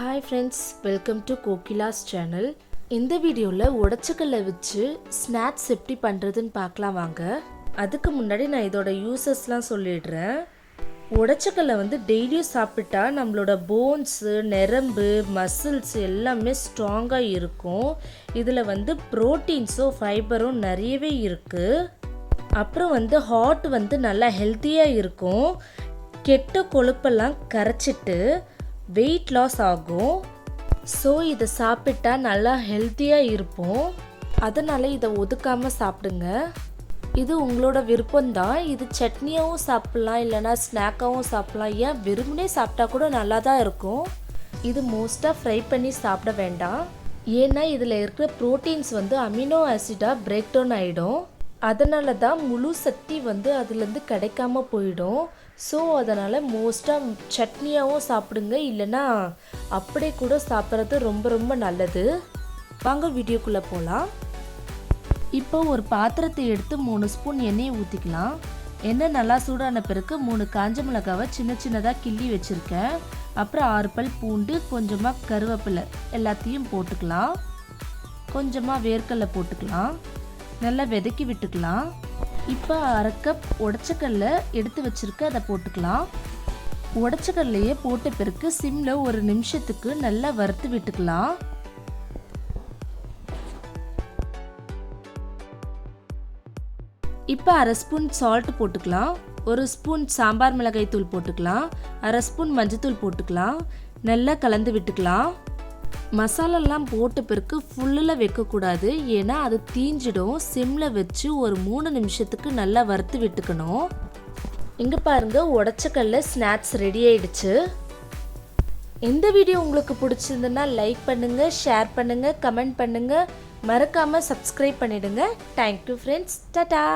Hi friends, welcome to Kokila's channel. இந்த வீடியோல உடைச்சக்கல்ல வச்சு ஸ்நாக்ஸ் எப்படி பண்றதுன்னு பார்க்கலாம் வாங்க. அதுக்கு முன்னாடி நான் இதோட யூசஸ்லாம் சொல்லிடுறேன். உடைச்சக்கல்ல டெய்லியும் சாப்பிட்டா நம்மளோட போன்ஸ், நரம்பு, மசில்ஸ் எல்லாமே ஸ்ட்ராங்கா இருக்கும். இதுல புரோட்டீன்ஸும் ஃபைபரும் நிறையவே இருக்கு. அப்புறம் ஹார்ட் நல்லா ஹெல்த்தியா இருக்கும். கெட்ட கொழுப்பெல்லாம் கரைச்சிட்டு வெயிட் லாஸ் ஆகும். ஸோ இதை சாப்பிட்டா நல்லா ஹெல்த்தியாக இருப்போம். அதனால் இதை ஒதுக்காமல் சாப்பிடுங்க. இது உங்களோட விருப்பம்தான். இது சட்னியாகவும் சாப்பிட்லாம், இல்லைனா ஸ்நாக்காகவும் சாப்பிட்லாம். ஏன் வெறுமனே சாப்பிட்டா கூட நல்லா தான் இருக்கும். இது மோஸ்ட்டாக ஃப்ரை பண்ணி சாப்பிட வேண்டாம். ஏன்னா இதில் இருக்கிற ப்ரோட்டீன்ஸ் அமினோ ஆசிடாக பிரேக் டவுன் ஆகிடும். அதனால தான் முழு சக்தி அதுலேருந்து கிடைக்காம போயிடும். ஸோ அதனால் மோஸ்ட்டாக சட்னியாகவும் சாப்பிடுங்க, இல்லைன்னா அப்படியே கூட சாப்பிட்றது ரொம்ப ரொம்ப நல்லது. வாங்க வீடியோக்குள்ளே போகலாம். இப்போ ஒரு பாத்திரத்தை எடுத்து 3 ஸ்பூன் எண்ணெயை ஊற்றிக்கலாம். எண்ணெய் நல்லா சூடான பிறகு 3 காஞ்ச மிளகாவை சின்ன சின்னதாக கிள்ளி வச்சுருக்கேன். அப்புறம் 6 பல் பூண்டு, கொஞ்சமாக கருவேப்பிலை எல்லாத்தையும் போட்டுக்கலாம். கொஞ்சமாக வேர்க்கடலை போட்டுக்கலாம். நல்லா வதக்கி விட்டுக்கலாம். இப்போ 1/2 கப் உடைச்சக்கல்ல எடுத்து வச்சிருக்க அதை போட்டுக்கலாம். உடைச்சக்கல்லையே போட்ட பிறகு சிம்ல 1 நிமிஷத்துக்கு நல்லா வறுத்து விட்டுக்கலாம். இப்போ 1/2 ஸ்பூன் சால்ட் போட்டுக்கலாம். 1 ஸ்பூன் சாம்பார் மிளகாய் தூள் போட்டுக்கலாம். 1/2 ஸ்பூன் மஞ்சத்தூள் போட்டுக்கலாம். நல்லா கலந்து விட்டுக்கலாம். மசாலாலாம் போட்ட பிறகு ஃபுல்லில் வைக்கக்கூடாது, ஏன்னா அது தீஞ்சிடும். சிம்மில் வச்சு ஒரு 3 நிமிஷத்துக்கு நல்லா வறுத்து விட்டுக்கணும். இங்கே பாருங்கள், உடைச்சக்கல்ல ஸ்நாக்ஸ் ரெடி ஆயிடுச்சு. இந்த வீடியோ உங்களுக்கு பிடிச்சிருந்துன்னா லைக் பண்ணுங்கள், ஷேர் பண்ணுங்கள், கமெண்ட் பண்ணுங்கள். மறக்காமல் சப்ஸ்கிரைப் பண்ணிடுங்க. Thank you friends. டாடா.